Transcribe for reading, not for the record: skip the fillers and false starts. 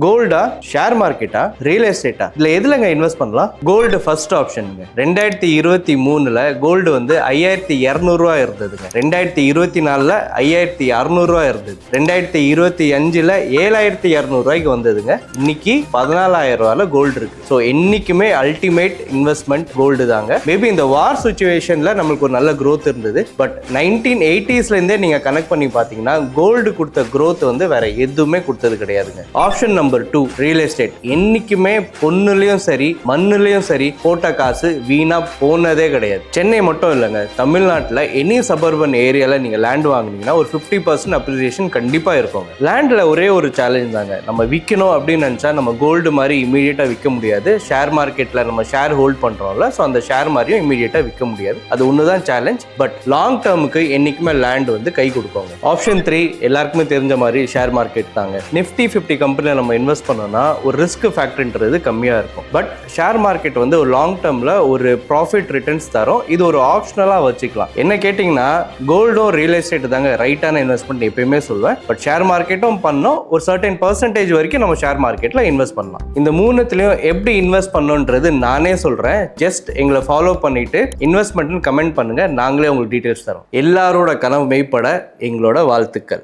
கோல்டா, ஷேர் மார்க்கெட்டா, ரியல் எஸ்டேட்டா, இதுல எதுலங்க இன்வெஸ்ட் பண்ணலாம்? கோல்டு ஃபர்ஸ்ட் ஆப்ஷனுங்க. 2023ல கோல்டு வந்து 5200 இருந்ததுங்க. 2024ல 5600 இருந்தது. 2025ல 7200 வந்ததுங்க. இன்னைக்கு 14000 கோல்டு இருக்கு. ஸோ என்னைக்குமே அல்டிமேட் இன்வெஸ்ட்மெண்ட் கோல்டு தாங்க. மேபி இந்த வார் சுச்சுவேஷன்ல நம்மளுக்கு ஒரு நல்ல growth இருந்தது. பட் 1980ஸ்ல இருந்தே நீங்க கனெக்ட் பண்ணி பாத்தீங்கன்னா கோல்டு கொடுத்த growth வந்து வேற எதுவுமே கொடுத்தது கிடையாதுங்க. Option number 2 real estate. என்னைக்குமே பொண்ணுலயும் சரி மண்ணுலயும் சரி போட்ட காசு வீணா போனதே கிடையாது. சென்னை மட்டும் இல்லைங்க, தமிழ்நாட்டில் எனி சபர்பன் ஏரியால நீங்க லேண்ட் வாங்குனீங்கன்னா ஒரு 50% அப்ரிசியேஷன் கண்டிப்பா இருக்குங்க. லேண்ட்ல ஒரே ஒரு சேலஞ்ச் தாங்க, நம்ம விற்கணும் அப்படின்னு நினைச்சா நம்ம கோல்டு மாதிரி இமீடியட்டா விற்க முடியாது. ஷேர் மார்க்கெட்ல நம்ம ஷேர் ஹோல்ட் பண்றோம்ல, ஸோ அந்த ஷேர் மாதிரியும் இமீடியட்டா விற்க முடியாது. அது ஒண்ணுதான் சேலஞ்ச். பட் லாங் டேர்முக்கு என்னைக்குமே லேண்ட் வந்து கை கொடுப்பாங்க. ஆப்ஷன் 3 எல்லாருக்குமே தெரிஞ்ச மாதிரி ஷேர் மார்க்கெட் தாங்க. நிஃப்டி 50 கம்பெனியில் நம்ம இன்வெஸ்ட் பண்ணோம்னா ஒரு ரிஸ்க் ஃபேக்டர்ன்றது கம்மியா இருக்கும். பட் ஷேர் மார்க்கெட் வந்து ஒரு லாங் டேர்ம்ல ஒரு ப்ராஃபிட் ரிட்டர்ன்ஸ் தரும். இது ஒரு ஆப்ஷனலா வச்சுக்கலாம். என்ன கேட்டீங்கன்னா கோல்டும் ரியல் எஸ்டேட் தாங்க ரைட்டான இன்வெஸ்ட்மெண்ட் எப்பயுமே சொல்லுவேன். பட் ஷேர் மார்க்கெட்டும் பண்ணோம், ஒரு சர்டன் பர்சன்டேஜ் வரைக்கும் நம்ம ஷேர் மார்க்கெட்ல இன்வெஸ்ட் பண்ணலாம். இந்த மூணுத்திலையும் எப்படி இன்வெஸ்ட் பண்ணணுன்றது நானே சொல்றேன். ஜஸ்ட் எங்களை ஃபாலோ பண்ணிட்டு இன்வெஸ்ட்மெண்ட்னு கமெண்ட் பண்ணுங்க, நாங்களே உங்களுக்கு டீடைல்ஸ் தரோம். எல்லாரோட கனவு மெய்ப்பட எங்களோட வாழ்த்துக்கள்.